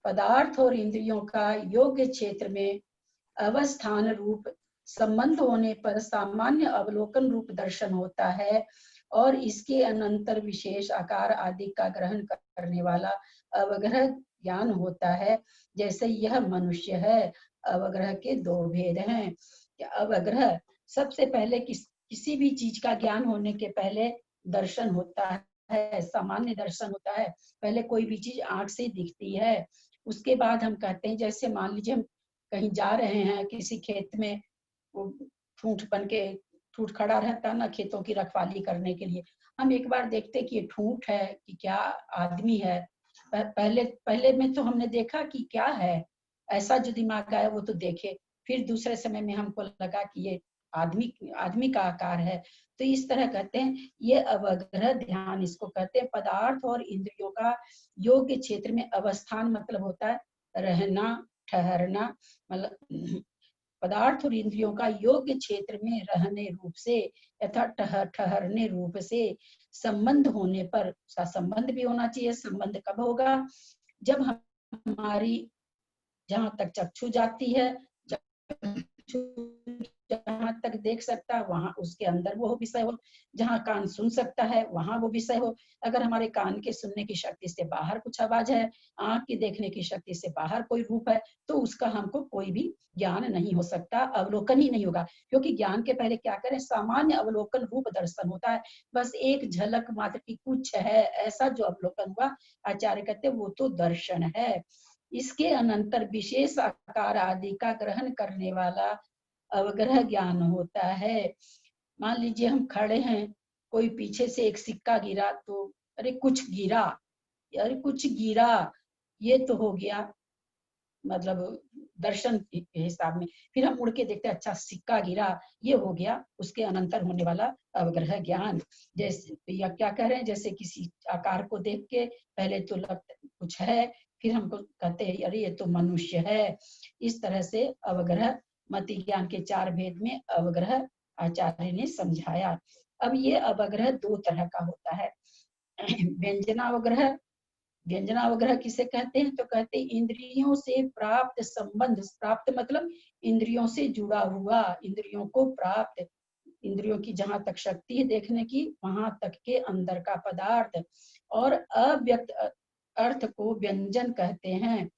पदार्थ और इंद्रियों का योग्य क्षेत्र में अवस्थान रूप संबंध होने पर सामान्य अवलोकन रूप दर्शन होता है और इसके अनंतर विशेष आकार आदि का ग्रहण करने वाला अवग्रह ज्ञान होता है। जैसे यह मनुष्य है, अवग्रह के दो भेद हैं। अवग्रह सबसे पहले किसी भी चीज का ज्ञान होने के पहले दर्शन होता है, सामान्य दर्शन होता है। पहले कोई भी चीज आंख से दिखती है, उसके बाद हम कहते हैं, जैसे मान लीजिए हम कहीं जा रहे हैं किसी खेत में, वो ठूंठ बन के ठूंठ खड़ा रहता ना खेतों की रखवाली करने के लिए, हम एक बार देखते कि ये ठूंठ है कि क्या आदमी है। पहले पहले में तो हमने देखा कि क्या है, ऐसा जो दिमाग आया वो तो देखे, फिर दूसरे समय में हमको लगा कि ये आदमी आदमी का आकार है। तो इस तरह कहते हैं ये अवग्रह ध्यान इसको कहते हैं। पदार्थ और इंद्रियों का योग्य क्षेत्र में अवस्थान मतलब होता है रहना, ठहरना, मतलब पदार्थ और इंद्रियों का योग्य क्षेत्र में रहने रूप से यथा ठहरने रूप से संबंध होने पर, उसका संबंध भी होना चाहिए। संबंध कब होगा? जब हमारी जहां तक चक्षु जाती है, जहां तक देख सकता है वहां उसके अंदर वो विषय हो, जहां कान सुन सकता है वहां वो विषय हो। अगर हमारे कान के सुनने की शक्ति से बाहर कुछ आवाज है, आंख की देखने की शक्ति से बाहर कोई रूप है, तो उसका हमको कोई भी ज्ञान नहीं हो सकता, अवलोकन ही नहीं होगा। क्योंकि ज्ञान के पहले क्या करें, सामान्य अवलोकन रूप दर्शन होता है, बस एक झलक मात्र की कुछ है ऐसा जो अवलोकन हुआ, आचार्य कहते वो तो दर्शन है। इसके अनंतर विशेष आकार आदि का ग्रहण करने वाला अवग्रह ज्ञान होता है। मान लीजिए हम खड़े हैं, कोई पीछे से एक सिक्का गिरा तो अरे कुछ गिरा, अरे कुछ गिरा, ये तो हो गया मतलब दर्शन के हिसाब में। फिर हम मुड़ के देखते हैं अच्छा सिक्का गिरा, ये हो गया उसके अनंतर होने वाला अवग्रह ज्ञान। जैसे या क्या कह रहे हैं, जैसे किसी आकार को देख के पहले तो लगता कुछ है, फिर हमको कहते हैं अरे ये तो मनुष्य है। इस तरह से अवग्रह मति ज्ञान के चार भेद में अवग्रह आचार्य ने समझाया। अब ये अवग्रह दो तरह का होता है। व्यंजनावग्रह, व्यंजनावग्रह किसे कहते हैं? तो कहते हैं इंद्रियों से प्राप्त संबंध, प्राप्त मतलब इंद्रियों से जुड़ा हुआ, इंद्रियों को प्राप्त, इंद्रियों की जहां तक शक्ति है देखने की वहां तक के अंदर का पदार्थ, और अव्यक्त अर्थ को व्यंजन कहते हैं।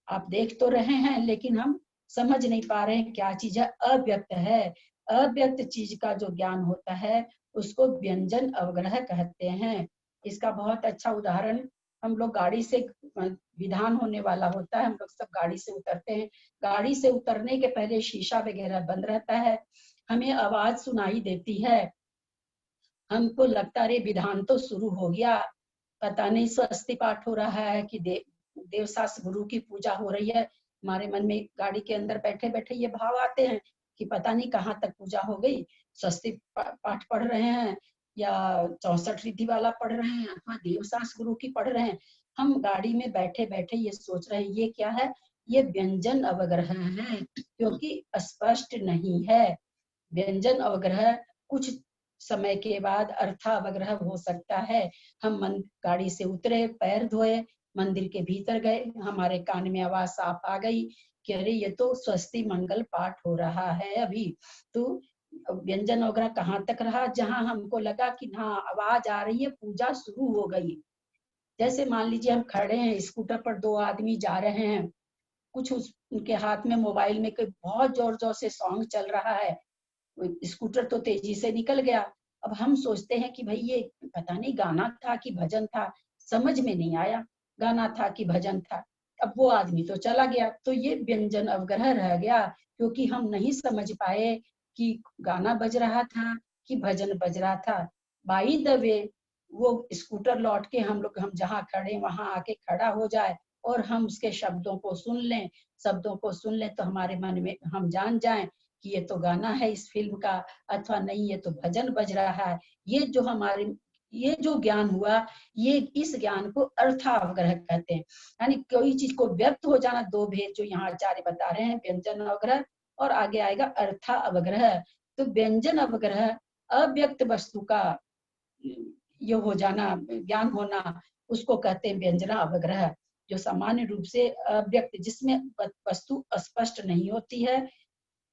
आप देख तो रहे हैं लेकिन हम समझ नहीं पा रहे हैं क्या चीज है, अव्यक्त है। अव्यक्त चीज का जो ज्ञान होता है उसको व्यंजन अवग्रह कहते हैं। इसका बहुत अच्छा उदाहरण, हम लोग गाड़ी से विधान होने वाला होता है, हम लोग सब गाड़ी से उतरते हैं, गाड़ी से उतरने के पहले शीशा वगैरह बंद रहता है, हमें आवाज सुनाई देती है, हमको लगता है विधान तो शुरू हो गया, पता नहीं स्वस्ति पाठ हो रहा है कि देवशास्त्र गुरु की पूजा हो रही है। हमारे मन में गाड़ी के अंदर बैठे बैठे ये भाव आते हैं कि पता नहीं कहाँ तक पूजा हो गई, स्वस्ति पाठ पढ़ रहे हैं या 64 रिद्धि वाला पढ़ रहे हैं अथवा देवशास्त्र गुरु की पढ़ रहे हैं। हम गाड़ी में बैठे बैठे ये सोच रहे हैं ये क्या है, ये व्यंजन अवग्रह है, क्योंकि स्पष्ट नहीं है। व्यंजन अवग्रह कुछ समय के बाद अर्थावग्रह हो सकता है। हम गाड़ी से उतरे, पैर धोए, मंदिर के भीतर गए, हमारे कान में आवाज साफ आ गई कि अरे ये तो स्वस्ति मंगल पाठ हो रहा है अभी। तो व्यंजन अवग्रह कहाँ तक रहा? जहां हमको लगा कि हाँ आवाज आ रही है, पूजा शुरू हो गई। जैसे मान लीजिए हम खड़े हैं, स्कूटर पर दो आदमी जा रहे हैं, कुछ उनके हाथ में मोबाइल में कोई बहुत जोर जोर से सॉन्ग चल रहा है, स्कूटर तो तेजी से निकल गया। अब हम सोचते हैं कि भाई ये पता नहीं गाना था कि भजन था, समझ में नहीं आया गाना था कि भजन था। अब वो आदमी तो चला गया, तो ये व्यंजन अवग्रह रह गया, क्योंकि हम नहीं समझ पाए कि गाना बज रहा था कि भजन बज रहा था। बाई द वे वो स्कूटर लौट के हम जहाँ खड़े वहां आके खड़ा हो जाए और हम उसके शब्दों को सुन लें, शब्दों को सुन लें तो हमारे मन में हम जान जाएं कि ये तो गाना है इस फिल्म का, अथवा नहीं ये तो भजन बज रहा है। ये जो ज्ञान हुआ, ये इस ज्ञान को अर्थावग्रह कहते हैं। यानी कोई चीज को व्यक्त हो जाना, दो भेद जो यहाँ आचार्य बता रहे हैं, व्यंजन अवग्रह और आगे आएगा अर्था अवग्रह। तो व्यंजन अवग्रह अव्यक्त वस्तु का ये हो जाना, ज्ञान होना, उसको कहते हैं व्यंजना अवग्रह। जो सामान्य रूप से अव्यक्त, जिसमें वस्तु स्पष्ट नहीं होती है,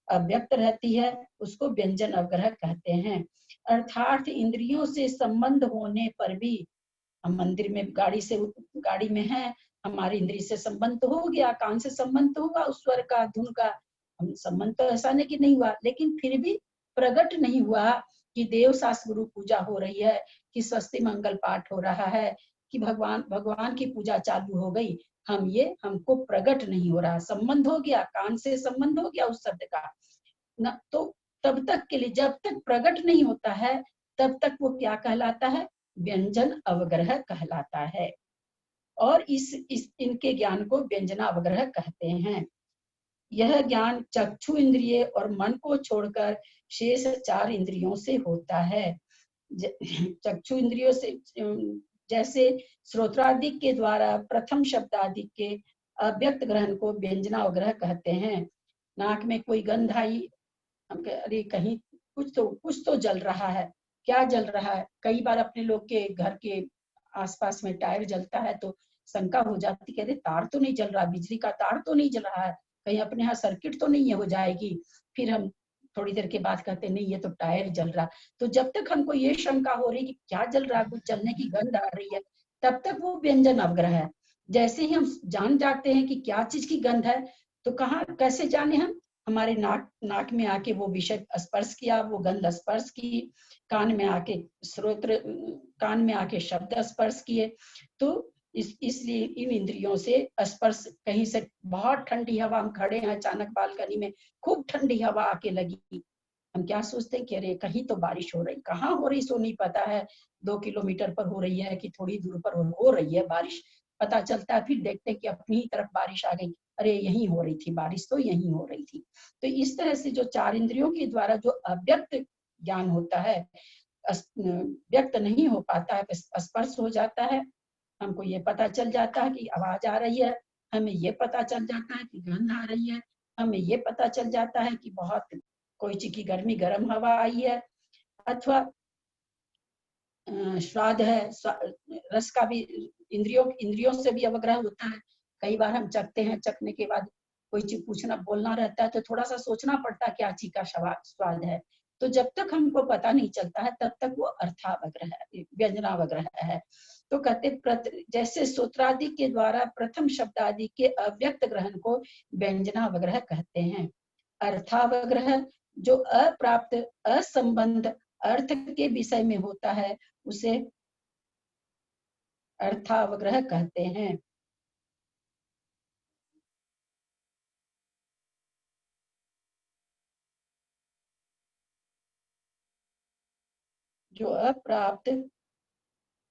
अव्यक्त रहती है, उसको व्यंजन अवग्रह कहते हैं। अर्थात इंद्रियों से संबंध होने पर भी, हम मंदिर में गाड़ी में हैं, हमारी इंद्रिय से संबंध तो हो गया, कान से संबंध तो हुआ उस स्वर का, धुन का, हम संबंध तो ऐसा नहीं कि नहीं हुआ, लेकिन फिर भी प्रकट नहीं हुआ कि देव शास्त्र गुरु पूजा हो रही है, कि स्वस्ति मंगल पाठ हो रहा है, कि भगवान की पूजा चालू हो गई, हमको प्रकट नहीं हो रहा। संबंध हो गया, कान से संबंध हो गया उस शब्द का न, तो तब तक के लिए, जब तक प्रकट नहीं होता है तब तक वो क्या कहलाता है, व्यंजन अवग्रह कहलाता है। और इनके ज्ञान को व्यंजना अवग्रह कहते हैं। यह ज्ञान चक्षु इंद्रिय और मन को छोड़कर शेष 4 इंद्रियों से होता है। चक्षु इंद्रियों से, जैसे श्रोत्रादि के द्वारा प्रथम शब्द आदि के अव्यक्त ग्रहण को व्यंजना अवग्रह कहते हैं। नाक में कोई गंध आई, हम अरे कहीं कुछ तो जल रहा है, क्या जल रहा है। कई बार अपने लोग के घर के आसपास में टायर जलता है तो शंका हो जाती, कहते तार तो नहीं जल रहा, बिजली का तार तो नहीं जल रहा है, कहीं अपने यहाँ सर्किट तो नहीं हो जाएगी। फिर हम थोड़ी देर के बाद कहते नहीं, ये तो टायर जल रहा। तो जब तक हमको ये शंका हो रही कि क्या जल रहा, कुछ जलने की गंध आ रही है, तब तक वो व्यंजन अवग्रह है। जैसे ही हम जान जाते हैं कि क्या चीज की गंध है, तो कहाँ कैसे जाने हम, हमारे नाक में आके वो विषय स्पर्श किया, वो गंध स्पर्श की, कान में आके शब्द स्पर्श किए। तो इसलिए इन इंद्रियों से स्पर्श, कहीं से बहुत ठंडी हवा, हम खड़े हैं अचानक बालकनी में, खूब ठंडी हवा आके लगी, हम क्या सोचते हैं कि अरे कहीं तो बारिश हो रही, कहाँ हो रही सो नहीं पता है, 2 किलोमीटर पर हो रही है कि थोड़ी दूर पर हो रही है बारिश, पता चलता है, फिर देखते हैं कि अपनी ही तरफ बारिश आ गई, अरे यहीं हो रही थी बारिश, तो यहीं हो रही थी। तो इस तरह से जो 4 इंद्रियों के द्वारा जो अव्यक्त ज्ञान होता है, व्यक्त नहीं हो पाता है, स्पर्श हो जाता है, हमको ये पता चल जाता है कि आवाज आ रही है, हमें ये पता चल जाता है कि गंध आ रही है, हमें ये पता चल जाता है कि बहुत कोई चीज की गर्म हवा आई है, अथवा स्वाद है, रस का भी इंद्रियों से भी अवग्रह होता है। कई बार हम चखते हैं, चखने के बाद कोई चीज बोलना रहता है तो थोड़ा सा सोचना पड़ता है क्या चीज का स्वाद है। तो जब तक हमको पता नहीं चलता है तब तक वो अर्थावग्रह है, व्यंजनावग्रह है। तो कहते जैसे सूत्रादि के द्वारा प्रथम शब्द आदि के अव्यक्त ग्रहण को व्यंजनावग्रह कहते हैं। अर्थावग्रह जो अप्राप्त असंबंध अर्थ के विषय में होता है उसे अर्थावग्रह कहते हैं। जो अप्राप्त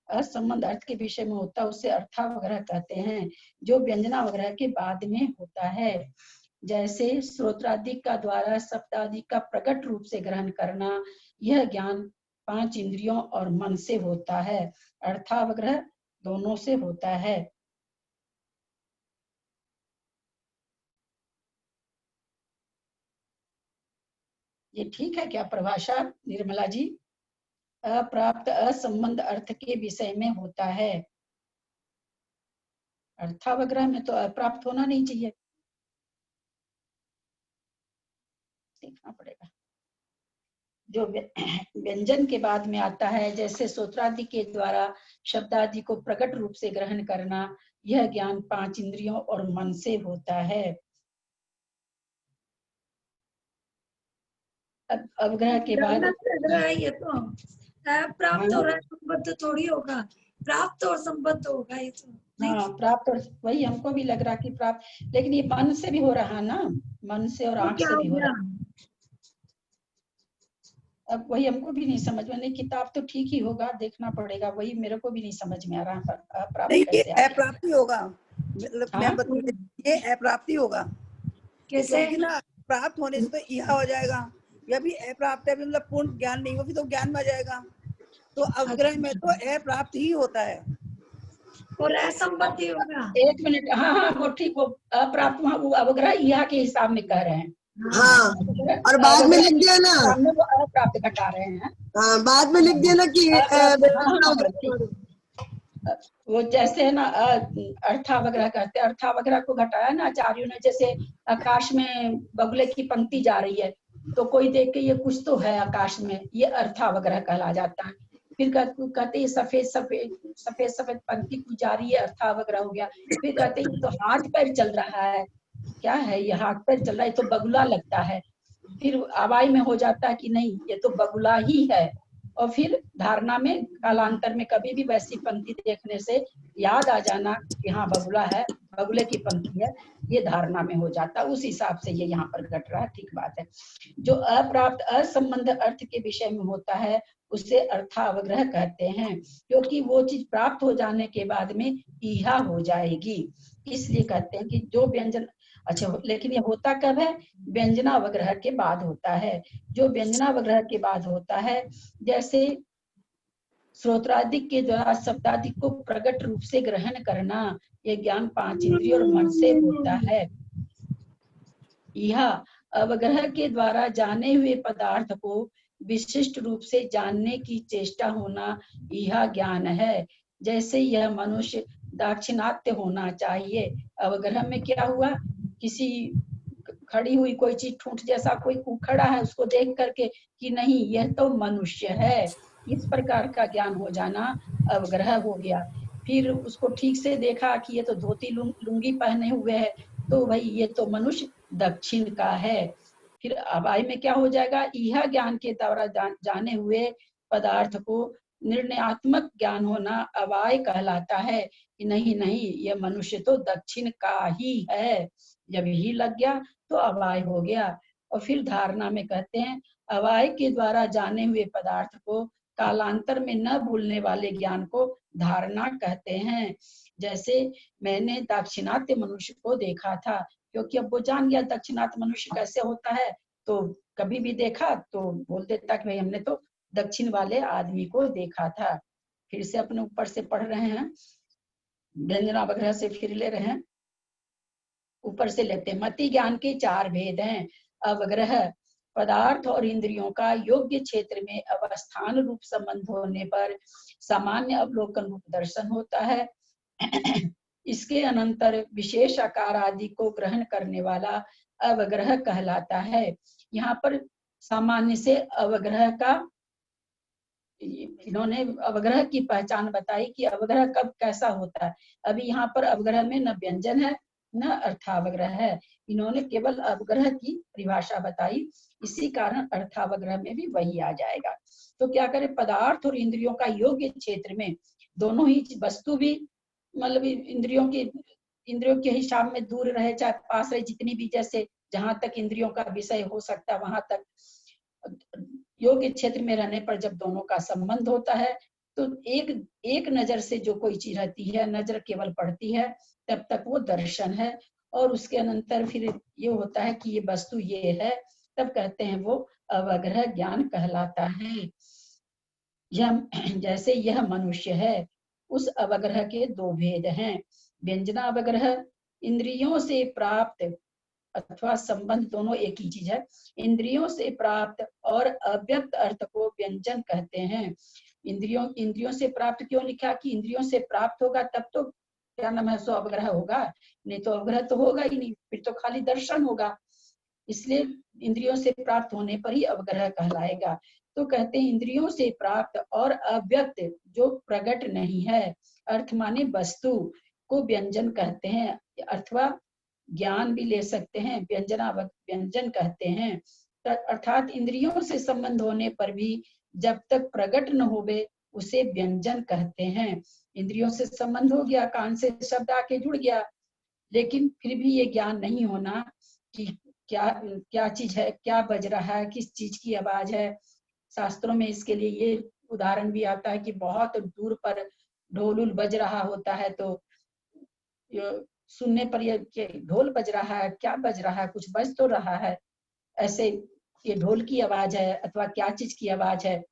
असंबंध अर्थ के विषय में होता है उसे अर्थावग्रह कहते हैं, जो व्यंजनावग्रह के बाद में होता है। जैसे श्रोत्रादि का द्वारा शब्दादि का प्रकट रूप से ग्रहण करना, यह ज्ञान 5 इंद्रियों और मन से होता है। अर्थावग्रह दोनों से होता है। ये ठीक है क्या परिभाषा निर्मला जी? अप्राप्त असंबंध अर्थ के विषय में होता है। अर्थावग्रह में तो अप्राप्त होना नहीं चाहिए, देखना पड़ेगा। जो व्यंजन के बाद में आता है, जैसे सूत्रादि के द्वारा शब्दादि को प्रकट रूप से ग्रहण करना, यह ज्ञान 5 इंद्रियों और मन से होता है। अवग्रह के बाद ये तो प्राप्त हो रहा है, संबद्ध थोड़ी होगा, प्राप्त और संबद्ध होगा ये तो। हाँ प्राप्त, और वही हमको भी लग रहा कि प्राप्त, लेकिन ये मन से भी हो रहा ना, मन से और आंख से भी हो रहा। अब वही हमको भी नहीं समझ में, नहीं किताब तो ठीक ही होगा, देखना पड़ेगा, वही मेरे को भी नहीं समझ में आ रहा। प्राप्त कैसे आ गया? अप्राप्ति होगा, मैं बता, ये अप्राप्ति होगा कैसे? क्योंकि ना प्राप्त होने से तो यह हो जाएगा, या भी अप्राप्त है मतलब पूर्ण ज्ञान नहीं होगी तो ज्ञान में आ जाएगा। तो अवग्रह में तो अप्राप्त ही होता है और असंबद्ध होगा। 1 मिनट, हाँ वो ठीक, वो अप्राप्त वो अवग्रह यहाँ के हिसाब में कह रहे हैं। हाँ, और बाद में लिख दिया ना, वो अप्राप्त घटा रहे हैं। हाँ बाद में लिख दिया ना कि वो जैसे है ना अर्थावग्रह कहते हैं, अर्थावग्रह को घटाया ना आचार्यों ने, जैसे आकाश में बगुले की पंक्ति जा रही है तो कोई देख के ये कुछ तो है आकाश में, ये अर्थावग्रह कहला जाता है। फिर कहते हैं सफेद सफेद सफेद सफेद पंक्ति कुछ जा रही है, अर्थावग्रह हो गया। फिर कहते हैं तो हाथ पैर चल रहा है, क्या है ये हाथ पैर चल रहा है, तो बगुला लगता है। फिर आवाई में हो जाता है कि नहीं ये तो बगुला ही है। और फिर धारणा में कालांतर में कभी भी वैसी पंक्ति देखने से याद आ जाना कि हाँ बगुला है, बगुले की पंक्ति है, ये धारणा में हो जाता। उस हिसाब से ये यहाँ पर घट रहा है, ठीक बात है। जो अप्राप्त असंबंध अर्थ के विषय में होता है उसे अर्थावग्रह कहते हैं, क्योंकि वो चीज प्राप्त हो जाने के बाद में ईहा हो जाएगी, इसलिए कहते हैं कि जो व्यंजन। अच्छा, लेकिन ये होता कब है? व्यंजनावग्रह के बाद होता है। जो व्यंजनावग्रह के बाद होता है, जैसे श्रोत्रादिक के द्वारा शब्दादिक को प्रकट रूप से ग्रहण करना, ये ज्ञान 5 इंद्रियों और मन से होता है। यह अवग्रह के द्वारा जाने हुए पदार्थ को विशिष्ट रूप से जानने की चेष्टा होना, यह ज्ञान है। जैसे यह मनुष्य दाक्षिणात्य होना चाहिए। अवग्रह में क्या हुआ? किसी खड़ी हुई कोई चीज ठूंठ जैसा कोई खड़ा है, उसको देख करके कि नहीं यह तो मनुष्य है, इस प्रकार का ज्ञान हो जाना अवग्रह हो गया। फिर उसको ठीक से देखा कि ये तो धोती लुंगी पहने हुए है, तो भाई ये तो मनुष्य दक्षिण का है। फिर अवाई में क्या हो जाएगा? यह ज्ञान के द्वारा जाने हुए पदार्थ को निर्णयात्मक ज्ञान होना अवाय कहलाता है कि नहीं नहीं ये मनुष्य तो दक्षिण का ही है। जब ही लग गया तो अवाय हो गया। और फिर धारणा में कहते हैं अवाय के द्वारा जाने हुए पदार्थ को कालांतर में न भूलने वाले ज्ञान को धारणा कहते हैं। जैसे मैंने दाक्षिणात्य मनुष्य को देखा था, क्योंकि अब वो जान गया दक्षिणात्य मनुष्य कैसे होता है, तो कभी भी देखा तो बोल देता कि भाई हमने तो दक्षिण वाले आदमी को देखा था। फिर से अपने ऊपर से पढ़ रहे हैं, व्यंजनावग्रह से फिर ले रहे हैं, ऊपर से लेते हैं। मति ज्ञान के 4 भेद हैं। अवग्रह पदार्थ और इंद्रियों का योग्य क्षेत्र में अवस्थान रूप संबंध होने पर सामान्य अवलोकन रूप दर्शन होता है। इसके अनंतर विशेष आकार आदि को ग्रहण करने वाला अवग्रह कहलाता है। यहाँ पर सामान्य से अवग्रह का, इन्होंने अवग्रह की पहचान बताई कि अवग्रह कब कैसा होता है। अभी यहाँ पर अवग्रह में न व्यंजन है न अर्थावग्रह है, इन्होंने केवल अवग्रह की परिभाषा बताई, इसी कारण अर्थावग्रह में भी वही आ जाएगा। तो क्या करें? पदार्थ और इंद्रियों का योग्य क्षेत्र में दोनों ही वस्तु भी, मतलब इंद्रियों के हिसाब में दूर रहे चाहे पास रहे, जितनी भी, जैसे जहां तक इंद्रियों का विषय हो सकता है वहां तक योग्य क्षेत्र में रहने पर जब दोनों का संबंध होता है तो एक नजर से जो कोई चीज रहती है, नजर केवल पड़ती है, तब तक वो दर्शन है। और उसके अनंतर फिर ये होता है कि ये वस्तु ये है, तब कहते हैं वो अवग्रह ज्ञान कहलाता है। जैसे यह मनुष्य है, उस अवग्रह के 2 भेद हैं। व्यंजनावग्रह इंद्रियों से प्राप्त अथवा संबंध दोनों एक ही चीज है। इंद्रियों से प्राप्त और अव्यक्त अर्थ को व्यंजन कहते हैं। इंद्रियों से प्राप्त क्यों लिखा? कि इंद्रियों से प्राप्त होगा तब तो क्या नाम है, सो अवग्रह होगा, नहीं तो अवग्रह तो होगा ही नहीं, फिर तो खाली दर्शन होगा। इसलिए इंद्रियों से प्राप्त होने पर ही अवग्रह कहलाएगा। तो कहते हैं इंद्रियों से प्राप्त और अव्यक्त जो प्रकट नहीं है, अर्थ माने वस्तु, को व्यंजन कहते हैं, अथवा ज्ञान भी ले सकते हैं, व्यंजन कहते हैं। अर्थात इंद्रियों से संबंध होने पर भी जब तक प्रकट न होवे उसे व्यंजन कहते हैं। इंद्रियों से संबंध हो गया, कान से शब्द आके जुड़ गया, लेकिन फिर भी ये ज्ञान नहीं होना कि क्या चीज है, क्या बज रहा है, किस चीज की आवाज है। शास्त्रों में इसके लिए ये उदाहरण भी आता है कि बहुत दूर पर ढोल बज रहा होता है तो सुनने पर ये ढोल बज रहा है, क्या बज रहा है, कुछ बज तो रहा है, ऐसे ये ढोल की आवाज है अथवा क्या चीज की आवाज है।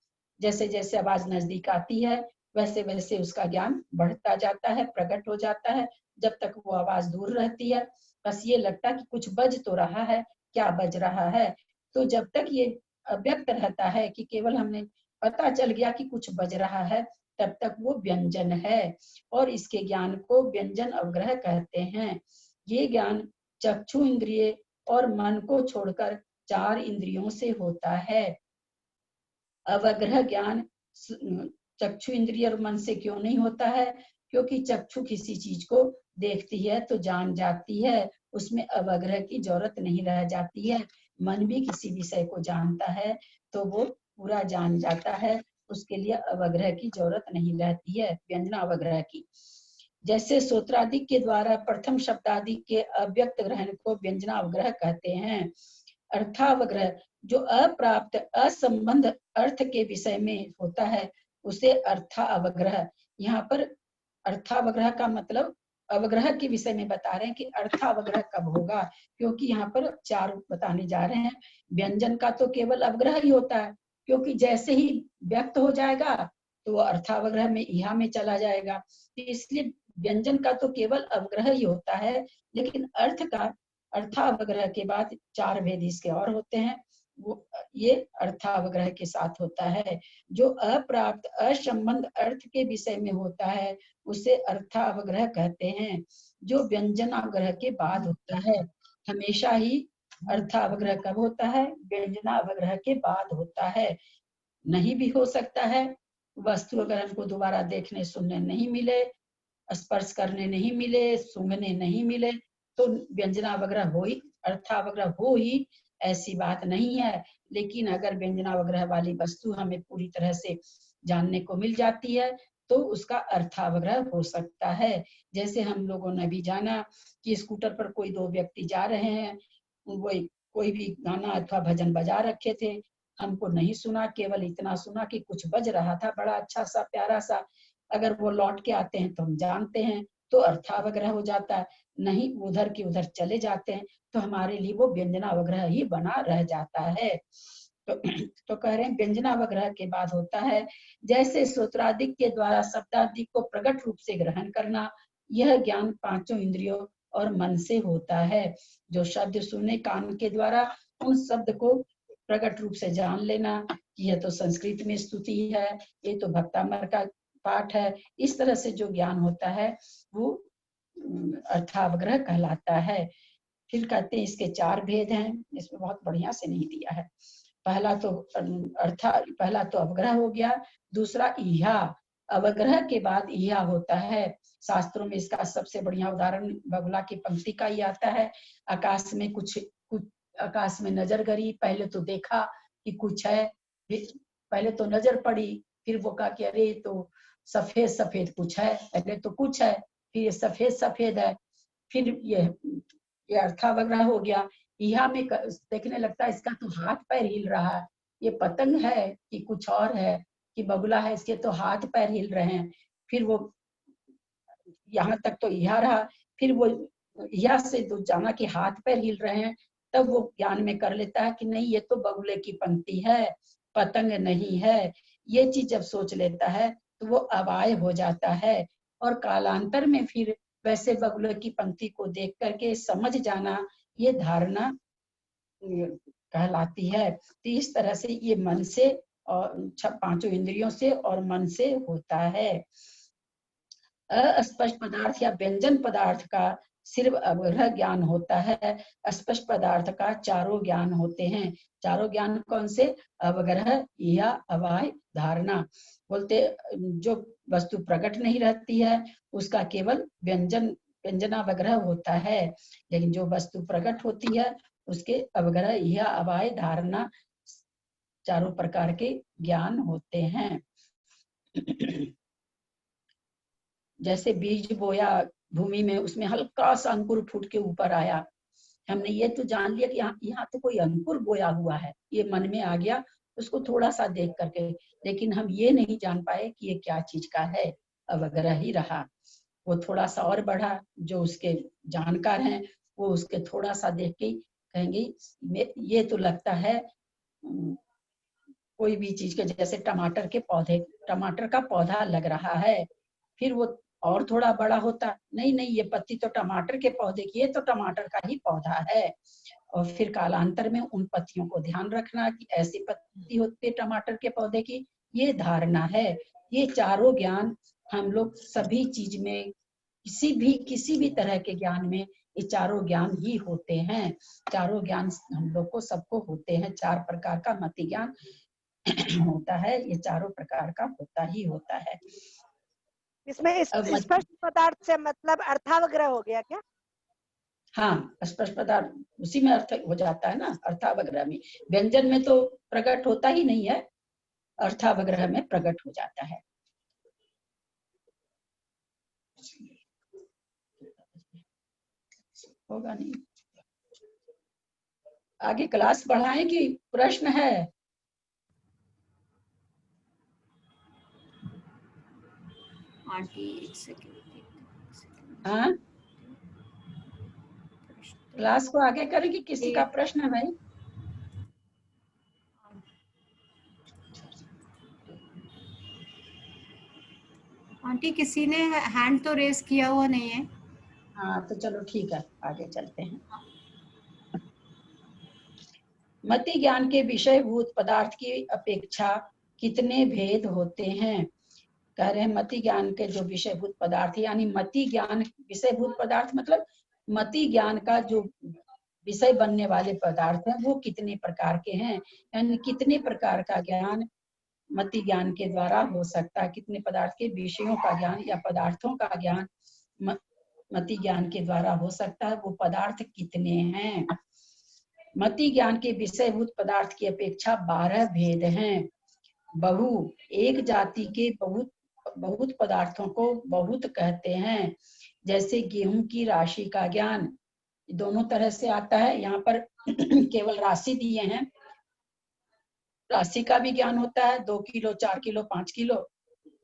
जैसे जैसे आवाज नजदीक आती है वैसे वैसे उसका ज्ञान बढ़ता जाता है, प्रकट हो जाता है। जब तक वो आवाज दूर रहती है बस ये लगता है कि कुछ बज तो रहा है, क्या बज रहा है। तो जब तक ये अव्यक्त रहता है कि केवल हमने पता चल गया कि कुछ बज रहा है, तब तक वो व्यंजन है और इसके ज्ञान को व्यंजन अवग्रह कहते हैं। ये ज्ञान चक्षु इंद्रिय और मन को छोड़कर 4 इंद्रियों से होता है। अवग्रह ज्ञान चक्षु इंद्रिय और मन से क्यों नहीं होता है? क्योंकि चक्षु किसी चीज को देखती है तो जान जाती है, उसमें अवग्रह की जरूरत नहीं रह जाती है। मन भी किसी विषय को जानता है तो वो पूरा जान जाता है, उसके लिए अवग्रह की जरूरत नहीं रहती है, व्यंजना अवग्रह की। जैसे सूत्रादि के द्वारा प्रथम शब्दादि के अव्यक्त ग्रहण को व्यंजना अवग्रह कहते हैं। अर्थावग्रह जो अप्राप्त असंबंध अर्थ के विषय में होता है उसे अर्थावग्रह। यहाँ पर अर्थावग्रह का मतलब अवग्रह के विषय में बता रहे हैं कि अर्थावग्रह कब होगा, क्योंकि यहाँ पर 4 बताने जा रहे हैं। व्यंजन का तो केवल अवग्रह ही होता है, क्योंकि जैसे ही व्यक्त हो जाएगा तो वो अर्थावग्रह में इहा में चला जाएगा, इसलिए व्यंजन का तो केवल अवग्रह ही होता है। लेकिन अर्थ का अर्थावग्रह के बाद 4 भेद इसके और होते हैं, वो ये अर्थावग्रह के साथ होता है। जो अप्राप्त असंबंध अर्थ के विषय में होता है उसे अर्थावग्रह कहते हैं, जो व्यंजनावग्रह के बाद होता है। हमेशा ही अर्थावग्रह कब होता है? व्यंजनावग्रह के बाद होता है। नहीं भी हो सकता है, वस्तु अगर हमको दोबारा देखने सुनने नहीं मिले, स्पर्श करने नहीं मिले, सूंघने नहीं मिले तो व्यंजनावग्रह हो ही, अर्थावग्रह हो ही, ऐसी बात नहीं है। लेकिन अगर व्यंजनावग्रह वाली वस्तु हमें पूरी तरह से जानने को मिल जाती है तो उसका अर्थावग्रह हो सकता है। जैसे हम लोगों ने भी जाना कि स्कूटर पर कोई 2 व्यक्ति जा रहे हैं, वो कोई भी गाना अथवा भजन बजा रखे थे, हमको नहीं सुना, केवल इतना सुना कि कुछ बज रहा था बड़ा अच्छा सा प्यारा सा। अगर वो लौट के आते हैं तो हम जानते हैं, तो अर्थावग्रह हो जाता है। नहीं उधर की उधर चले जाते हैं तो हमारे लिए वो व्यंजनावग्रह ही बना रह जाता है। तो कह रहे हैं व्यंजनावग्रह के बाद होता है। जैसे सूत्रादिक के द्वारा शब्दादि को प्रकट रूप से ग्रहण करना, यह ज्ञान 5 इंद्रियों और मन से होता है। जो शब्द सुने कान के द्वारा, उन शब्द को प्रकट रूप से जान लेना कि यह तो संस्कृत में स्तुति है, ये तो भक्तामर का पाठ है, इस तरह से जो ज्ञान होता है वो अर्थावग्रह कहलाता है। फिर कहते हैं इसके 4 भेद हैं, इसमें बहुत बढ़िया से नहीं दिया है। पहला तो अवग्रह हो गया, दूसरा इहा। अवग्रह के बाद इहा होता है। शास्त्रों में इसका सबसे बढ़िया उदाहरण बगुला की पंक्ति का ही आता है। आकाश में कुछ आकाश में नजर गई, पहले तो देखा कि कुछ है, पहले तो नजर पड़ी, फिर वो कहा कि अरे तो सफेद सफेद कुछ है, पहले तो कुछ है फिर ये सफेद सफेद है, फिर ये अर्थावग्रह हो गया। इहा में देखने लगता है इसका तो हाथ पैर हिल रहा है, ये पतंग है कि कुछ और है, कि बगुला है, इसके तो हाथ पैर हिल रहे हैं। फिर वो यहाँ तक तो इहा रहा, फिर वो इहा से तो जाना कि हाथ पैर हिल रहे हैं, तब वो ज्ञान में कर लेता है कि नहीं ये तो बगुले की पंक्ति है, पतंग नहीं है। ये चीज जब सोच लेता है तो वो अवाय हो जाता है, और कालांतर में फिर वैसे बगुले की पंक्ति को देख करके समझ जाना, ये धारणा कहलाती है। तो इस तरह से ये मन से और 5 इंद्रियों से और मन से होता है। अस्पष्ट पदार्थ या व्यंजन पदार्थ का सिर्फ अवग्रह ज्ञान होता है। अस्पष्ट पदार्थ का 4 ज्ञान होते हैं। 4 ज्ञान कौन से? अवग्रह, या अवाय, धारणा। बोलते जो वस्तु प्रकट नहीं रहती है उसका केवल व्यंजनावग्रह होता है, लेकिन जो वस्तु प्रकट होती है उसके अवग्रह, या अवाय, धारणा 4 प्रकार के ज्ञान होते हैं। जैसे बीज बोया भूमि में, उसमें हल्का सा अंकुर फूट के ऊपर आया, हमने ये तो जान लिया कि यहाँ तो कोई अंकुर बोया हुआ है, ये मन में आ गया उसको थोड़ा सा देख करके, लेकिन हम ये नहीं जान पाए कि ये क्या चीज का है, अवग्रह ही रहा। वो थोड़ा सा और बढ़ा, जो उसके जानकार हैं वो उसके थोड़ा सा देख के कहेंगे ये तो लगता है कोई भी चीज के, जैसे टमाटर के पौधे, टमाटर का पौधा लग रहा है, फिर वो और थोड़ा बड़ा होता, नहीं नहीं ये पत्ती तो टमाटर के पौधे की, ये तो टमाटर का ही पौधा है। और फिर कालांतर में उन पत्तियों को ध्यान रखना कि ऐसी पत्ती होती है टमाटर के पौधे की, ये धारणा है। ये चारों ज्ञान हम लोग सभी चीज में, किसी भी तरह के ज्ञान में ये चारों ज्ञान ही होते हैं। चारों ज्ञान हम लोग को सबको होते हैं। 4 प्रकार का मति ज्ञान होता है, ये चारों प्रकार का होता ही होता है। इसमें स्पष्ट पदार्थ से मतलब अर्थावग्रह हो गया क्या? हाँ, स्पष्ट पदार्थ उसी में अर्थ हो जाता है ना, अर्थावग्रह में। व्यंजन में तो प्रकट होता ही नहीं है, अर्थावग्रह में प्रकट हो जाता है। होगा नहीं। आगे क्लास बढ़ाएं कि प्रश्न है? आंटी एक सेकंड। हाँ, क्लास को आगे करें कि किसी का प्रश्न है भाई? आंटी किसी ने हैंड तो रेस किया हुआ नहीं है। हाँ तो चलो ठीक है, आगे चलते हैं। मति ज्ञान के विषयभूत पदार्थ की अपेक्षा कितने भेद होते हैं? कह रहे हैं मति ज्ञान के जो विषयभूत पदार्थ, यानी मति ज्ञान विषयभूत पदार्थ मतलब मति ज्ञान का जो विषय बनने वाले पदार्थ हैं वो कितने प्रकार के हैं, यानी कितने प्रकार का ज्ञान मति ज्ञान के द्वारा हो सकता है, कितने पदार्थ के विषयों का ज्ञान या पदार्थों का ज्ञान मति ज्ञान के द्वारा हो सकता है, वो पदार्थ कितने हैं? मति ज्ञान के विषयभूत पदार्थ की अपेक्षा 12 भेद हैं। बहु, एक जाति के बहुत पदार्थों को बहुत कहते हैं। जैसे गेहूं की राशि का ज्ञान दोनों तरह से आता है। यहाँ पर केवल राशि दिए हैं, राशि का भी ज्ञान होता है, 2 किलो 4 किलो 5 किलो,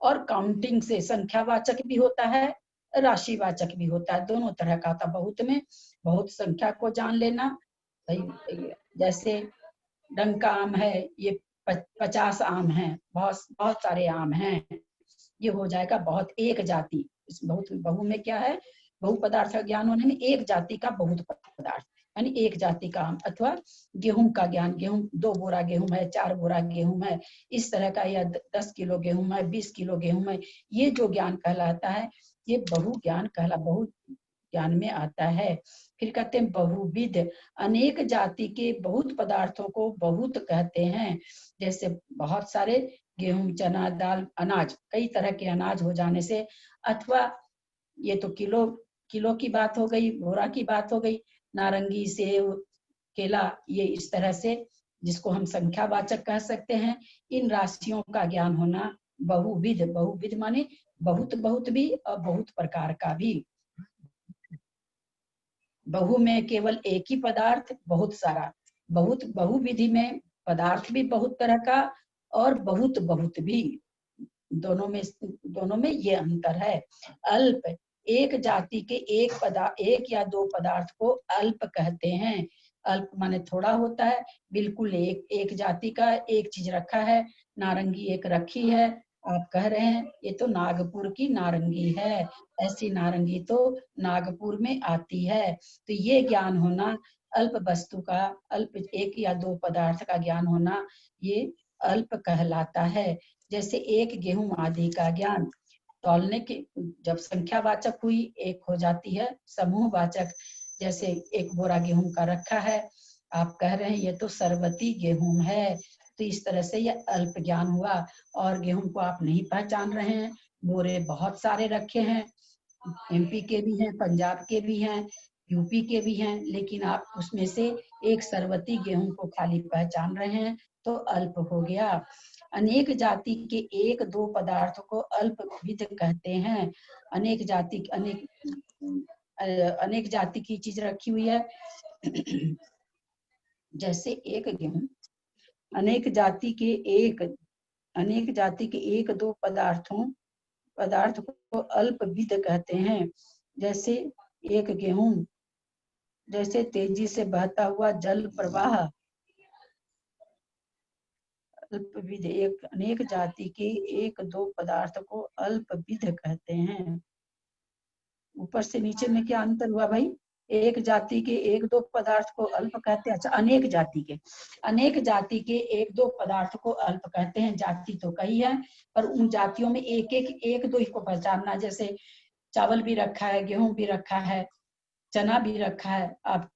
और काउंटिंग से संख्यावाचक भी होता है, राशिवाचक भी होता है, दोनों तरह का होता है। बहुत में बहुत संख्या को जान लेना भाई, जैसे डंका आम है, ये 50 आम है, बहुत सारे आम हैं, ये हो जाएगा बहुत एक जाति। इस बहुत बहु में क्या है, बहु पदार्थ का ज्ञान होने में एक जाति का बहुत पदार्थ, यानी एक जाति का आम। अथवा गेहूं का ज्ञान, गेहूं 2 बोरा गेहूं है, 4 बोरा गेहूं है, इस तरह का, या 10 किलो गेहूं है, 20 किलो गेहूं है, ये जो ज्ञान कहलाता है ये बहु ज्ञान बहु ज्ञान में आता है। फिर कहते हैं बहुविध, अनेक जाति के बहुत पदार्थों को बहुत कहते हैं। जैसे बहुत सारे गेहूं, चना, दाल, अनाज, कई तरह के अनाज हो जाने से, अथवा ये तो किलो की बात हो गई, बोरा की बात हो गई, नारंगी, सेब, केला, ये इस तरह से जिसको हम संख्यावाचक कह सकते हैं। इन राशियों का ज्ञान होना बहुविध, बहुविध माने बहुत भी और बहुत प्रकार का भी। बहु में केवल एक ही पदार्थ, बहुत सारा। बहुविधि में पदार्थ भी बहुत तरह का और बहुत भी, दोनों में ये अंतर है। अल्प, एक जाति के एक या 2 पदार्थ को अल्प कहते हैं। अल्प माने थोड़ा होता है, बिल्कुल एक जाति का एक चीज रखा है, नारंगी एक रखी है, आप कह रहे हैं ये तो नागपुर की नारंगी है, ऐसी नारंगी तो नागपुर में आती है। तो ये ज्ञान होना अल्प वस्तु का, अल्प एक या 2 पदार्थ का ज्ञान होना, ये अल्प कहलाता है। जैसे एक गेहूं आदि का ज्ञान, तौलने की जब संख्यावाचक हुई एक हो जाती है, समूहवाचक, जैसे 1 बोरा गेहूं का रखा है, आप कह रहे हैं ये तो सरबती गेहूं है, तो इस तरह से ये अल्प ज्ञान हुआ। और गेहूं को आप नहीं पहचान रहे हैं, बोरे बहुत सारे रखे हैं, एमपी के भी हैं, पंजाब के भी हैं, यूपी के भी हैं, लेकिन आप उसमें से एक सरबती गेहूं को खाली पहचान रहे हैं, तो अल्प हो गया। अनेक जाति के 1-2 पदार्थ को अल्पविध कहते हैं। अनेक जाति की चीज रखी हुई है, जैसे एक गेहूं, अनेक जाति के 1-2 पदार्थ को अल्पविध कहते हैं। जैसे एक गेहूं, जैसे तेजी से बहता हुआ जल प्रवाह, अल्पविध। अनेक जाति के 1-2 पदार्थ को अल्पविध कहते हैं। ऊपर से नीचे में क्या अंतर हुआ भाई? एक जाति के एक दो पदार्थ को अल्प कहते हैं। अच्छा, अनेक जाति के एक दो पदार्थ को अल्प कहते हैं। जाति तो कई है, पर उन जातियों में एक दो ही को पहचानना। जैसे चावल भी रखा है, गेहूं भी रखा है, चना भी रखा है। आप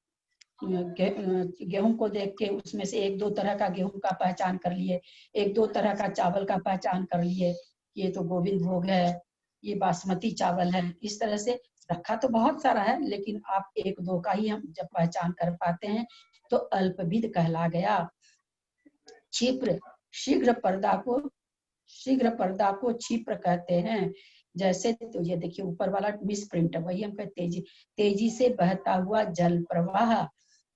गेहूं को देख के उसमें से एक दो तरह का गेहूं का पहचान कर लिए, एक दो तरह का चावल का पहचान कर लिए, ये तो गोविंद भोग है, ये बासमती चावल है। इस तरह से रखा तो बहुत सारा है, लेकिन आप एक दो का ही हम जब पहचान कर पाते हैं तो अल्पविद कहला गया। क्षिप्र, शीघ्र पर्दा को क्षिप्र कहते हैं। जैसे तो ये देखिए ऊपर वाला मिस प्रिंट है, वही हम कहते हैं तेजी से बहता हुआ जल प्रवाह,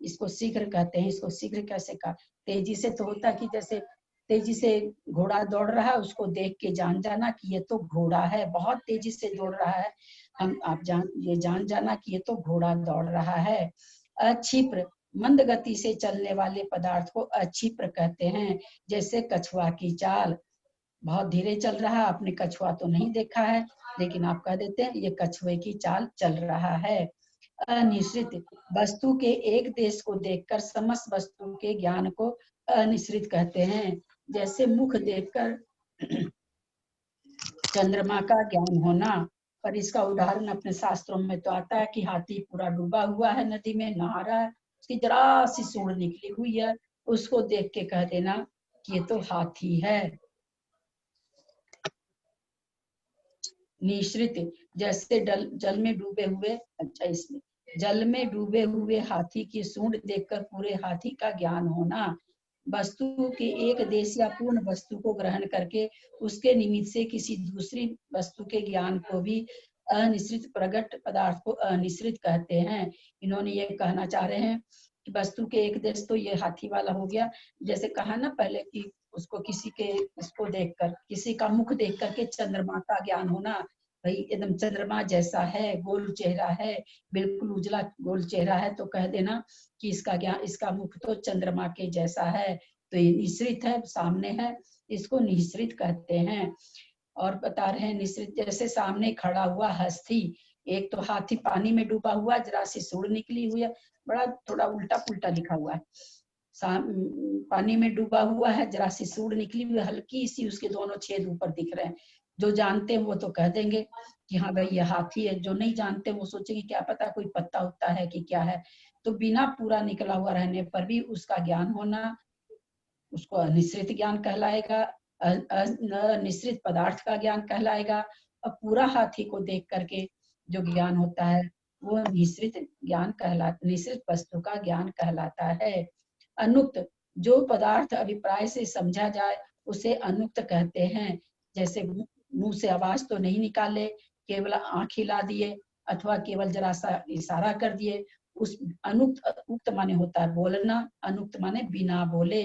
इसको शीघ्र कहते हैं। इसको शीघ्र कैसे कहा? तेजी से तो होता है कि जैसे तेजी से घोड़ा दौड़ रहा है, उसको देख के जान जाना कि ये तो घोड़ा है, बहुत तेजी से दौड़ रहा है, आप जान जाना कि ये तो घोड़ा दौड़ रहा है। अक्षिप्र, मंद गति से चलने वाले पदार्थ को अक्षिप्र कहते हैं। जैसे कछुआ की चाल, बहुत धीरे चल रहा है, आपने कछुआ तो नहीं देखा है, लेकिन आप कह देते हैं ये कछुए की चाल चल रहा है। अनिश्रित, वस्तु के एक देश को देखकर समस्त वस्तु के ज्ञान को अनिश्रित कहते हैं। जैसे मुख देखकर चंद्रमा का ज्ञान होना। पर इसका उदाहरण अपने शास्त्रों में तो आता है कि हाथी पूरा डूबा हुआ है, नदी में नहा रहा है, उसकी जरा सी सूंड निकली हुई है, उसको देख के कह देना कि ये तो हाथी है। निश्रित, जैसे जल में डूबे हुए, अच्छा इसमें जल में डूबे हुए हाथी की सूंड देखकर पूरे हाथी का ज्ञान होना। वस्तु के एक देश या पूर्ण वस्तु को ग्रहण करके उसके निमित्त से किसी दूसरी वस्तु के ज्ञान को भी अनिश्रित, प्रगट पदार्थ को अनिश्रित कहते हैं। इन्होंने ये कहना चाह रहे हैं कि वस्तु के एक देश तो ये हाथी वाला हो गया, जैसे कहा ना पहले कि उसको किसी के इसको देखकर, किसी का मुख देख करके चंद्रमा का ज्ञान होना, भाई एकदम चंद्रमा जैसा है, गोल चेहरा है, बिल्कुल उजला गोल चेहरा है, तो कह देना कि इसका ज्ञान, इसका मुख तो चंद्रमा के जैसा है, तो ये निश्रित है, सामने है, इसको निश्रित कहते हैं। और बता रहे हैं निश्रित, जैसे सामने खड़ा हुआ हस्ती, एक तो हाथी पानी में डूबा हुआ, जरा सी सूंड निकली हुई है, बड़ा थोड़ा उल्टा पुल्टा लिखा हुआ है, पानी में डूबा हुआ है, जरा सी सूंड निकली हुई, हल्की सी उसके दोनों छेद ऊपर दिख रहे हैं। जो जानते हैं वो तो कह देंगे कि हाँ भाई ये हाथी है, जो नहीं जानते वो सोचेंगे क्या पता कोई पत्ता उत्ता है कि क्या है। तो बिना पूरा निकला हुआ रहने पर भी उसका ज्ञान होना, उसको अनिश्रित ज्ञान कहलाएगा। अनिश्रित पदार्थ का ज्ञान कहलाएगा। और पूरा हाथी को देख करके जो ज्ञान होता है वो निश्रित ज्ञान कहलाता, निश्रित वस्तु का ज्ञान कहलाता है। अनुक्त, जो पदार्थ अभिप्राय से समझा जाए उसे अनुक्त कहते हैं। जैसे मुंह से आवाज तो नहीं निकाले, केवल आंख हिला दिए अथवा केवल जरा सा इशारा कर दिए, उस अनुक्त, उक्त माने होता है बोलना, अनुक्त माने बिना बोले,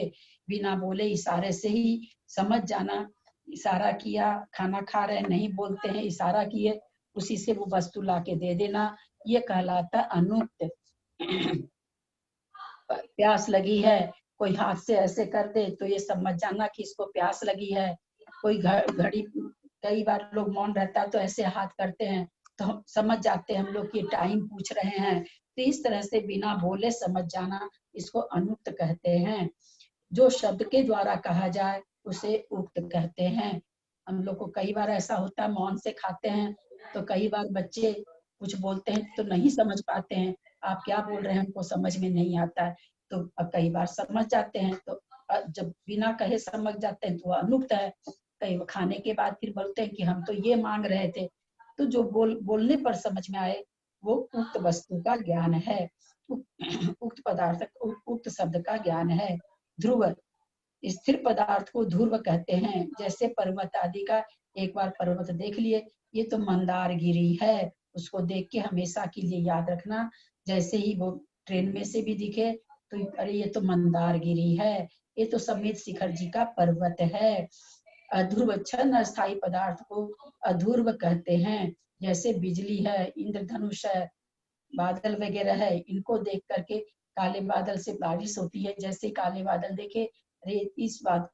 बिना बोले इशारे से ही समझ जाना। इशारा किया, खाना खा रहे नहीं बोलते हैं, इशारा किए, उसी से वो वस्तु लाके दे देना, ये कहलाता अनुक्त। प्यास लगी है, कोई हाथ से ऐसे कर दे तो ये समझ जाना कि इसको प्यास लगी है। कोई घड़ी, कई बार लोग मौन रहता है तो ऐसे हाथ करते हैं तो हम समझ जाते हैं हम लोग कि टाइम पूछ रहे हैं। तो इस तरह से बिना बोले समझ जाना, इसको अनुक्त कहते हैं। जो शब्द के द्वारा कहा जाए उसे उक्त कहते हैं। हम लोग को कई बार ऐसा होता है मौन से खाते हैं तो कई बार बच्चे कुछ बोलते हैं तो नहीं समझ पाते हैं, आप क्या बोल रहे हैं हमको समझ में नहीं आता है, तो अब कई बार समझ जाते हैं। तो जब बिना कहे समझ जाते हैं तो अनुक्त है। कई खाने के बाद फिर बोलते हैं कि हम तो ये मांग रहे थे, तो जो बोलने पर समझ में आए वो उक्त वस्तु का ज्ञान है, उक्त पदार्थ, उक्त शब्द का ज्ञान है। ध्रुव, स्थिर पदार्थ को ध्रुव कहते हैं। जैसे पर्वत आदि का, एक बार पर्वत देख लिए, ये तो मंदारगिरी है, उसको देख के हमेशा के लिए याद रखना। जैसे ही वो ट्रेन में से भी दिखे तो अरे ये तो मंदारगिरी है, ये तो समेत शिखर जी का पर्वत है। अध्रुव, छन अस्थायी पदार्थ को अध्रुव कहते हैं। जैसे बिजली है, इंद्रधनुष है, बादल वगैरह है, इनको देख करके काले बादल से बारिश होती है। जैसे काले बादल देखे, अरे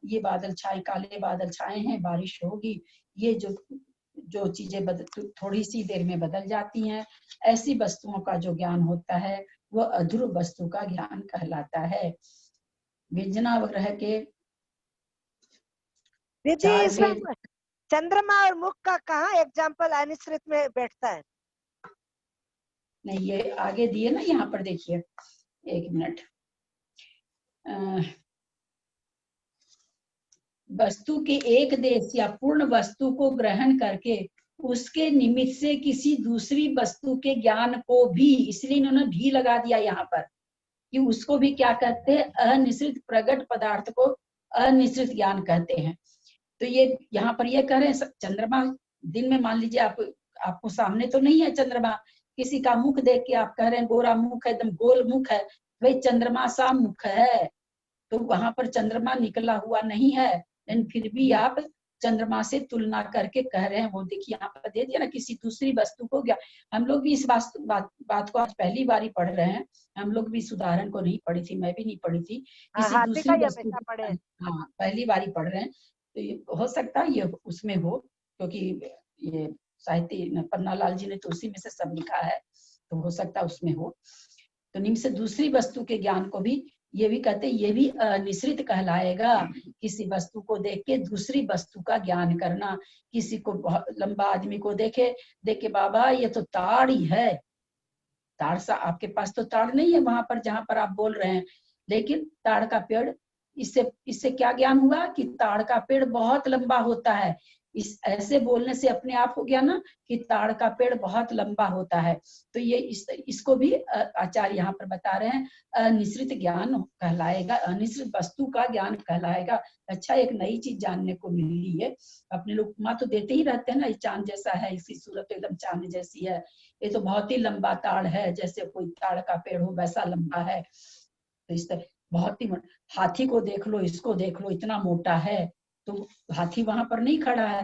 ये बादल छाए, काले बादल छाए हैं, बारिश होगी, ये जो जो चीजें थोड़ी सी देर में बदल जाती हैं, ऐसी वस्तुओं का जो ज्ञान होता है वो अध्रुव वस्तु का ज्ञान कहलाता है। विजना ग्रह के दीदी चार इसमें भेद, चंद्रमा और मुख का कहाँ एग्जाम्पल अनिश्चित में बैठता है? नहीं ये आगे दिए ना, यहाँ पर देखिए, एक मिनट। वस्तु के एक देश या पूर्ण वस्तु को ग्रहण करके उसके निमित्त से किसी दूसरी वस्तु के ज्ञान को भी, इसलिए इन्होंने भी लगा दिया यहाँ पर, कि उसको भी क्या कहते हैं, अनिश्चित प्रकट पदार्थ को अनिश्चित ज्ञान कहते हैं। तो ये यहाँ पर ये कह रहे हैं, चंद्रमा दिन में मान लीजिए आपको सामने तो नहीं है चंद्रमा, किसी का मुख देख के आप कह रहे हैं गोरा मुख है, एकदम गोल मुख है, भाई चंद्रमा सा मुख है, तो वहां पर चंद्रमा निकला हुआ नहीं है, लेकिन फिर भी आप चंद्रमा से तुलना करके कह रहे हैं। वो देखिए यहाँ पर दे दिया ना, किसी दूसरी वस्तु को गया। हम लोग भी इस बात को आज पहली बार ही पढ़ रहे हैं, हम लोग भी इस उदाहरण को नहीं पढ़ी थी, मैं भी नहीं पढ़ी थी। किसी दूसरी वस्तु, हाँ पहली बार ही पढ़ रहे हैं। तो ये हो सकता है ये उसमें हो, क्योंकि ये साहित्य पन्नालाल जी ने तो उसी में से सब लिखा है, तो हो सकता है उसमें हो। तो निम्न से दूसरी वस्तु के ज्ञान को भी ये भी कहते हैं, ये भी अनिश्चित कहलाएगा। किसी वस्तु को देख के दूसरी वस्तु का ज्ञान करना, किसी को बहुत लंबा आदमी को देखे बाबा ये तो ताड़ ही है, ताड़ सा, आपके पास तो ताड़ नहीं है वहां पर जहां पर आप बोल रहे हैं, लेकिन ताड़ का पेड़, इससे क्या ज्ञान हुआ कि ताड़ का पेड़ बहुत लंबा होता है। इस ऐसे बोलने से अपने आप हो गया ना कि ताड़ का पेड़ बहुत लंबा होता है। तो ये इसको भी आचार्य यहाँ पर बता रहे हैं, अनिश्चित ज्ञान कहलाएगा, अनिश्चित वस्तु का ज्ञान कहलाएगा। अच्छा, एक नई चीज जानने को मिली है। अपने लोग उपमा तो देते ही रहते हैं ना, ये चांद जैसा है, इसकी सूरत तो एकदम चांद जैसी है, ये तो बहुत ही लंबा ताड़ है, जैसे कोई ताड़ का पेड़ हो वैसा लंबा है। तो इस तरह बहुत ही, हाथी को देख लो, इसको देख लो, इतना मोटा है, तो हाथी वहां पर नहीं खड़ा है।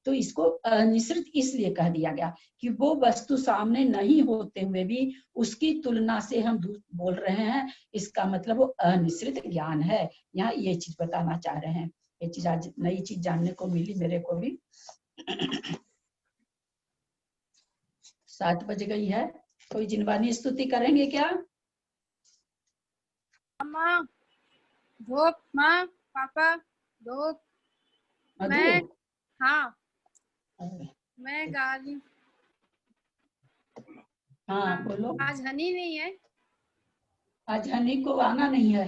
तो इसको अनिश्चित इसलिए कह दिया गया कि वो वस्तु सामने नहीं होते हुए भी उसकी तुलना से हम बोल रहे हैं, इसका मतलब वो अनिश्चित ज्ञान है। यहाँ ये चीज बताना चाह रहे हैं, ये चीज आज नई चीज जानने को मिली मेरे को भी। 7 बज गई है, कोई जिनवानी स्तुति करेंगे क्या? माँ धोप, माँ पापा धोप। मैं, हाँ मैं गा रही हूँ। हाँ बोलो। आज हनी नहीं है, आज हनी को आना नहीं है।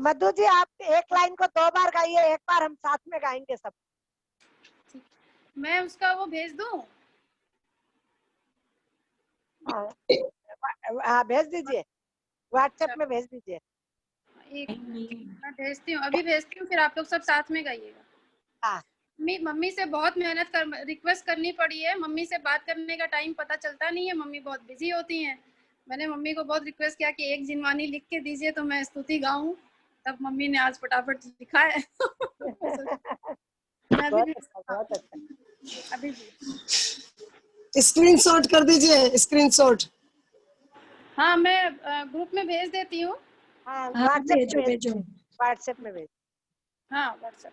मधु जी आप एक लाइन को 2 बार गाइए, एक बार हम साथ में गाएंगे सब। मैं उसका वो भेज दूँ? हाँ भेज दीजिए, व्हाट्सएप में भेज दीजिए। एक मैं भेजती हूँ, अभी भेजती हूँ, फिर आप लोग सब साथ में गाइएगा। हाँ। मम्मी से बहुत मेहनत रिक्वेस्ट करनी पड़ी है। मम्मी से बात करने का टाइम पता चलता नहीं है, मम्मी बहुत बिजी होती हैं। मैंने मम्मी को बहुत रिक्वेस्ट किया कि एक जिनवानी लिख के दीजिए तो मैं स्तुति गाऊं, तब मम्मी ने आज फटाफट लिखा है। अभी स्क्रीनशॉट कर दीजिए, स्क्रीनशॉट। हाँ मैं ग्रुप में भेज देती हूँ। हाँ व्हाट्सएप में भेज। हाँ व्हाट्सएप।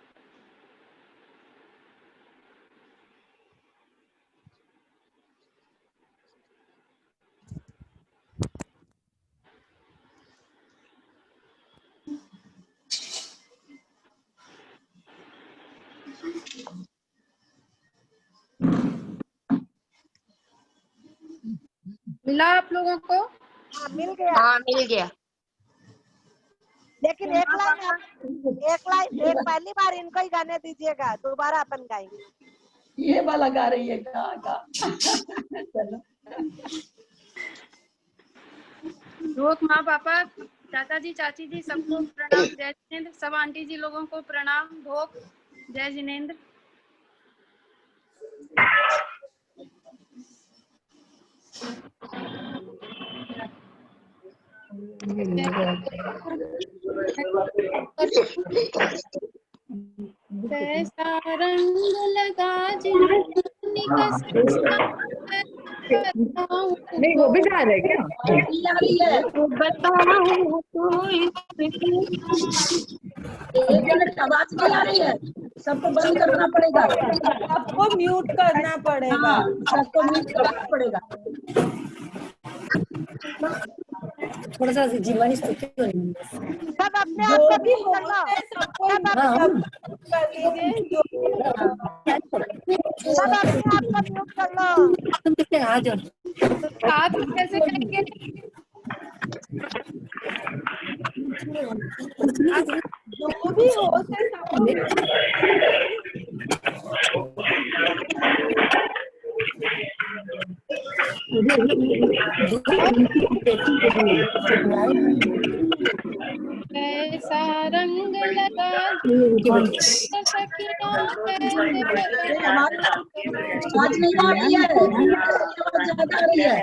मिला आप लोगों को? हाँ मिल गया। हाँ मिल गया। लेकिन एक लाइन पहली बार इनको ही गाने दीजिएगा, दोबारा अपन गाएंगे। ये वाला गा रही है, गा चलो। धोक माँ पापा, चाचा जी चाची जी सबको प्रणाम। जय जिनेंद्र। सब आंटी जी लोगों को प्रणाम। धोक, जय जिनेंद्र। कैसा रंग लगा जिंदगी का नहीं वो भी गा रहे क्या? बताओ तो आवाज नहीं आ रही है। सबको बंद करना पड़ेगा, सबको म्यूट करना पड़ेगा। हाँ सबको म्यूट करना पड़ेगा। थोड़ा सा जीवानी स्तुति हो रही है। सब अपने जो आप को भी म्यूट कर लो, होस्ट है सबको सब कर लीजिए। जो सब अपने आप को म्यूट कर लो। तुम कितने आ जाओ। हाथ कैसे करेंगे? जो भी होस्ट है सबको कैसा रंग लगा सखिया कैसे हमारी आवाज नहीं आ रही है, आवाज ज्यादा आ रही है।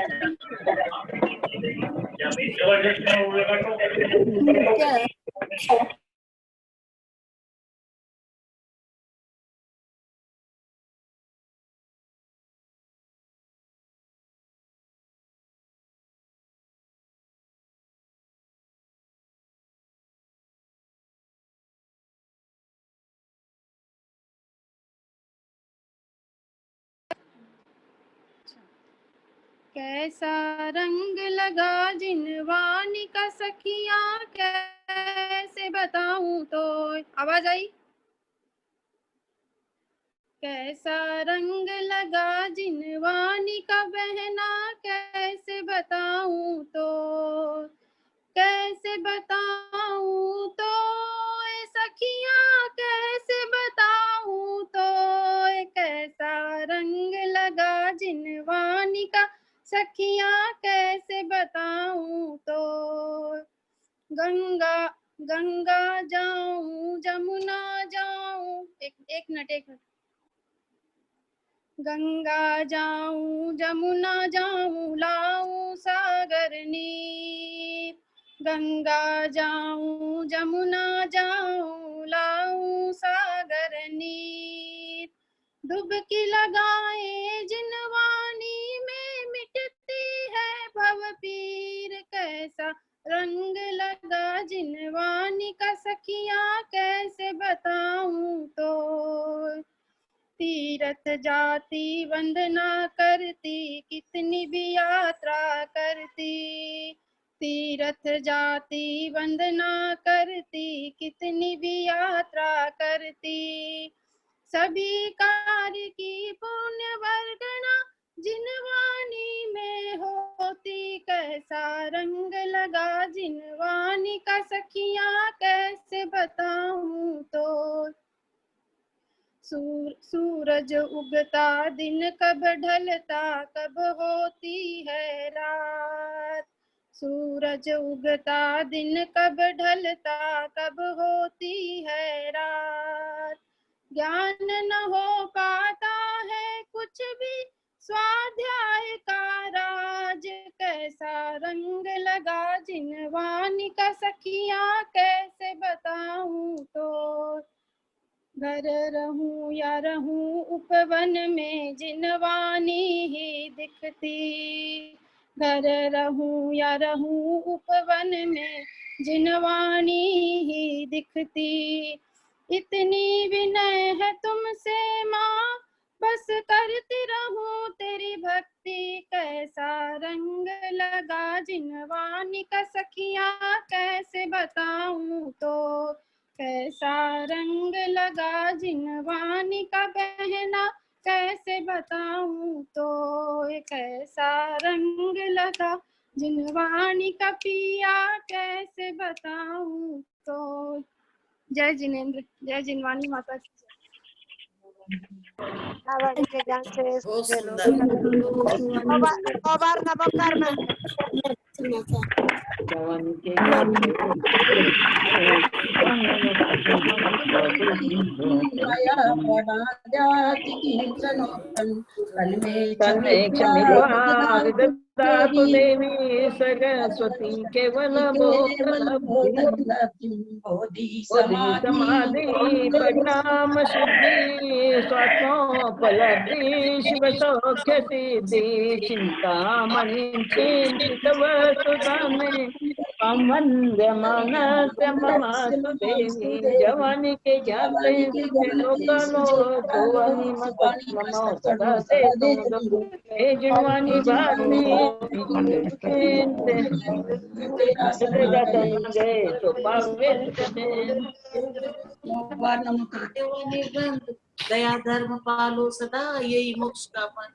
कैसा रंग लगा जिनवानी का सखिया कैसे बताऊं तो। आवाज आई? कैसा रंग लगा जिनवानी का बहना कैसे बताऊं तो, कैसे बताऊं तो ए सखिया कैसे बताऊं तो। कैसा रंग लगा जिनवानी का सखिया कैसे बताऊं तो। गंगा गंगा जाऊं जमुना जाऊं, एक मिनट। गंगा जाऊं जमुना जाऊं लाऊं सागर नीर। गंगा जाऊं जमुना जाऊं लाऊं सागर नीर। डुबकी लगाए जिनवानी में मिटती है भव पीर। कैसा रंग लगा जिनवानी का सखिया कैसे बताऊं तो। तीरथ जाती वंदना करती कितनी भी यात्रा करती। तीरथ जाती वंदना करती कितनी भी यात्रा करती। सभी कार्य की पुण्य वर्गना जिनवानी में होती। कैसा रंग लगा जिनवानी का सखिया कैसे बताऊं तो। सूरज उगता दिन कब ढलता कब होती है रात। सूरज उगता दिन कब ढलता कब होती है रात। ज्ञान न हो पाता है कुछ भी स्वाध्याय का राज। कैसा रंग लगा जिनवानी का सखिया कैसे बताऊं तो। घर रहूं या रहूं उपवन में जिनवानी ही दिखती। घर रहूं या रहूं उपवन में जिनवानी ही दिखती। इतनी विनय है तुमसे माँ बस करती रहूं तेरी भक्ति। कैसा रंग लगा जिनवानी का सखिया कैसे बताऊं तो। कैसा रंग लगा जिनवानी का बहना कैसे बताऊं तो। कैसा रंग लगा जिनवानी का पिया कैसे बताऊं तो। जय जिनेंद्र, जय जिनवानी माता की। रावण के ज्ञान से बहुत दे लो। सुंदर। दो बार नमस्कार में ददातु देवी सरस्वती केवल बोधि समाधि परिणाम सिद्धि स्वात्मोपलब्धि शिव सौख्य सिद्धि चिंतामणि चिंतित वस्तुदाने वंद्यमानस्य ममास्तु देवी जवानी के जाते लोकनो जुवानी मत मनो सदा ते तुम हे जुवानी बानी गए तो पावे दया धर्म पालो सदा यही मोक्ष का मन